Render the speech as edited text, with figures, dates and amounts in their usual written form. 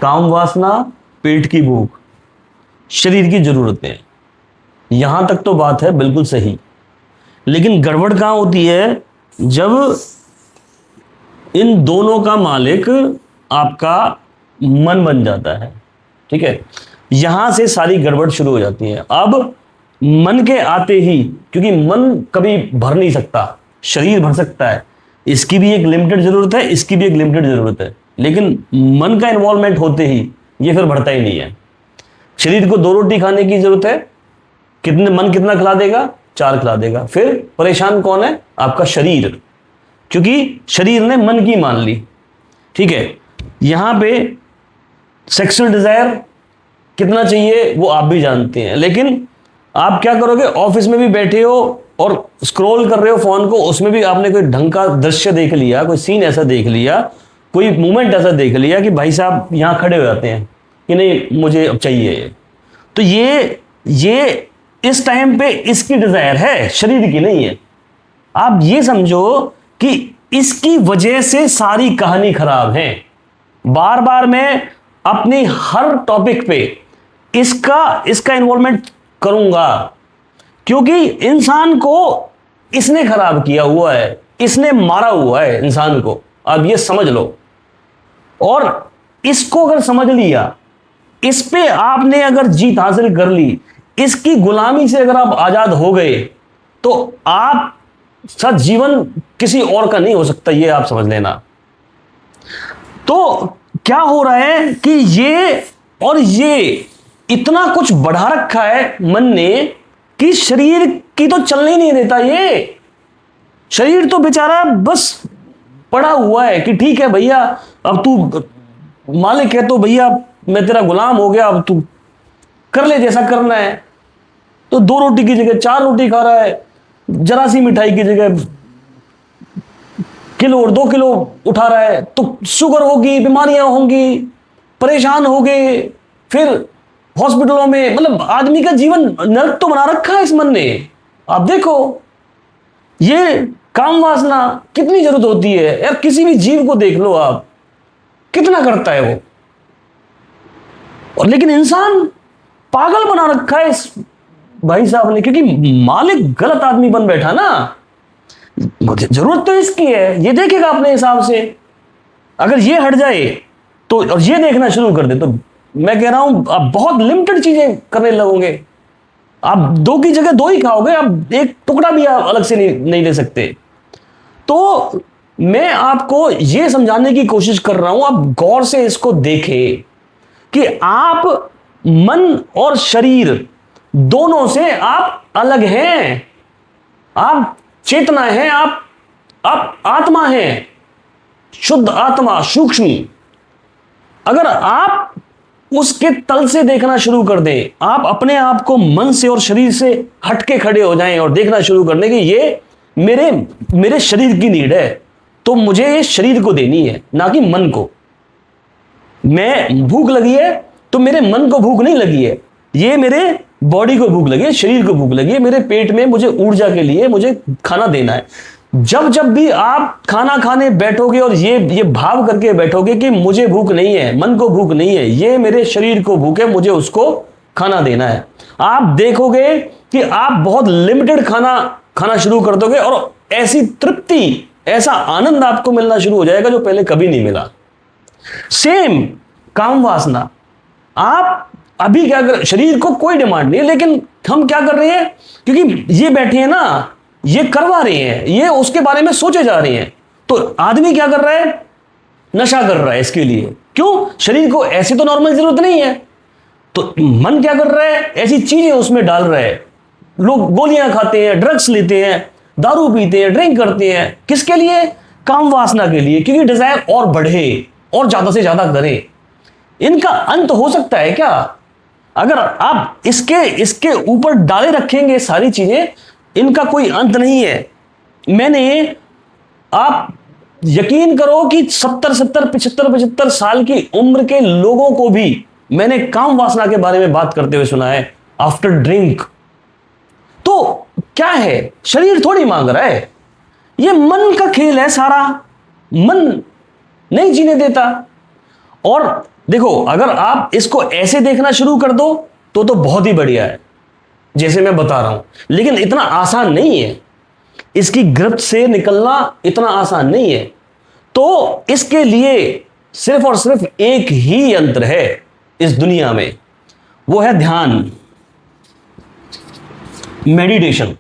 काम वासना, पेट की भूख, शरीर की जरूरतें, यहां तक तो बात है बिल्कुल सही। लेकिन गड़बड़ कहां होती है? जब इन दोनों का मालिक आपका मन बन जाता है। ठीक है, यहां से सारी गड़बड़ शुरू हो जाती है। अब मन के आते ही, क्योंकि मन कभी भर नहीं सकता, शरीर भर सकता है, इसकी भी एक लिमिटेड जरूरत है, इसकी भी एक लिमिटेड जरूरत है, लेकिन मन का इन्वॉल्वमेंट होते ही ये फिर भरता ही नहीं है। शरीर को 2 रोटी खाने की जरूरत है, कितने मन कितना खिला देगा? 4 खिला देगा। फिर परेशान कौन है? आपका शरीर, क्योंकि शरीर ने मन की मान ली। ठीक है, यहां पे सेक्सुअल डिजायर कितना चाहिए वो आप भी जानते हैं, लेकिन आप क्या करोगे? ऑफिस में भी बैठे हो और स्क्रॉल कर रहे हो फोन को, उसमें भी आपने कोई ढंग का दृश्य देख लिया, कोई सीन ऐसा देख लिया, कोई मूवमेंट ऐसा देख लिया कि भाई साहब यहां खड़े हो जाते हैं कि नहीं मुझे अब चाहिए ये। तो ये इस टाइम पे इसकी डिजायर है, शरीर की नहीं है। आप ये समझो कि इसकी वजह से सारी कहानी खराब है। बार बार मैं अपनी हर टॉपिक पे इसका इन्वॉल्वमेंट करूंगा, क्योंकि इंसान को इसने खराब किया हुआ है, इसने मारा हुआ है इंसान को। अब ये समझ लो, और इसको अगर समझ लिया, इस पे आपने अगर जीत हासिल कर ली, इसकी गुलामी से अगर आप आजाद हो गए, तो आप साथ जीवन किसी और का नहीं हो सकता, ये आप समझ लेना। तो क्या हो रहा है कि ये इतना कुछ बढ़ा रखा है मन ने कि शरीर की तो चलने ही नहीं देता। ये शरीर तो बेचारा बस पड़ा हुआ है कि ठीक है भैया, अब तू मालिक है तो भैया मैं तेरा गुलाम हो गया, अब तू कर ले जैसा करना है। तो 2 रोटी की जगह 4 रोटी खा रहा है, जरा सी मिठाई की जगह किलो और 2 किलो उठा रहा है। तो शुगर होगी, बीमारियां होंगी, परेशान हो गए, फिर हॉस्पिटलों में, मतलब आदमी का जीवन नरक तो बना रखा है इस मन ने। आप देखो ये काम वासना कितनी जरूरत होती है यार, किसी भी जीव को देख लो आप, कितना करता है वो। और लेकिन इंसान पागल बना रखा है इस भाई साहब ने, क्योंकि मालिक गलत आदमी बन बैठा ना। जरूरत तो इसकी है, ये देखेगा अपने हिसाब से। अगर ये हट जाए तो, और ये देखना शुरू कर दे, तो मैं कह रहा हूं आप बहुत लिमिटेड चीजें करने लगोगे। आप 2 की जगह 2 ही खाओगे, आप एक टुकड़ा भी आप अलग से नहीं ले सकते। तो मैं आपको यह समझाने की कोशिश कर रहा हूं, आप गौर से इसको देखें कि आप मन और शरीर दोनों से आप अलग हैं। आप चेतना हैं, आप आत्मा हैं, शुद्ध आत्मा, सूक्ष्म। अगर आप उसके तल से देखना शुरू कर दें, आप अपने आप को मन से और शरीर से हटके खड़े हो जाएं और देखना शुरू कर दें कि ये मेरे शरीर की नीड है, तो मुझे ये शरीर को देनी है, ना कि मन को। मैं भूख लगी है तो मेरे मन को भूख नहीं लगी है, ये मेरे बॉडी को भूख लगी है, शरीर को भूख लगी है, मेरे पेट में मुझे ऊर्जा के लिए मुझे खाना देना है। जब भी आप खाना खाने बैठोगे और ये भाव करके बैठोगे कि मुझे भूख नहीं है, मन को भूख नहीं है, ये मेरे शरीर को भूख है, मुझे उसको खाना देना है, आप देखोगे कि आप बहुत लिमिटेड खाना शुरू कर दोगे, और ऐसी तृप्ति, ऐसा आनंद आपको मिलना शुरू हो जाएगा जो पहले कभी नहीं मिला। सेम काम वासना, आप अभी क्या कर, शरीर को कोई डिमांड नहीं है, लेकिन हम क्या कर रहे हैं, क्योंकि ये बैठे हैं ना, ये करवा रहे हैं, ये उसके बारे में सोचे जा रहे हैं, तो आदमी क्या कर रहा है? नशा कर रहा है इसके लिए। क्यों? शरीर को ऐसी तो नॉर्मल जरूरत नहीं है, तो मन क्या कर रहा है? ऐसी चीजें उसमें डाल रहा है। लोग गोलियां खाते हैं, ड्रग्स लेते हैं, दारू पीते हैं, ड्रिंक करते हैं, किसके लिए? काम वासना के लिए, क्योंकि डिजायर और बढ़े और ज्यादा से ज्यादा करें। इनका अंत हो सकता है क्या? अगर आप इसके ऊपर डाले रखेंगे सारी चीजें, इनका कोई अंत नहीं है। आप यकीन करो कि 70 75 साल की उम्र के लोगों को भी मैंने काम वासना के बारे में बात करते हुए सुना है, आफ्टर ड्रिंक। तो क्या है? शरीर थोड़ी मांग रहा है, ये मन का खेल है सारा। मन नहीं जीने देता। और देखो, अगर आप इसको ऐसे देखना शुरू कर दो तो बहुत ही बढ़िया है, जैसे मैं बता रहा हूं, लेकिन इतना आसान नहीं है, इसकी गिरफ्त से निकलना इतना आसान नहीं है। तो इसके लिए सिर्फ और सिर्फ एक ही यंत्र है इस दुनिया में, वो है ध्यान, मेडिटेशन।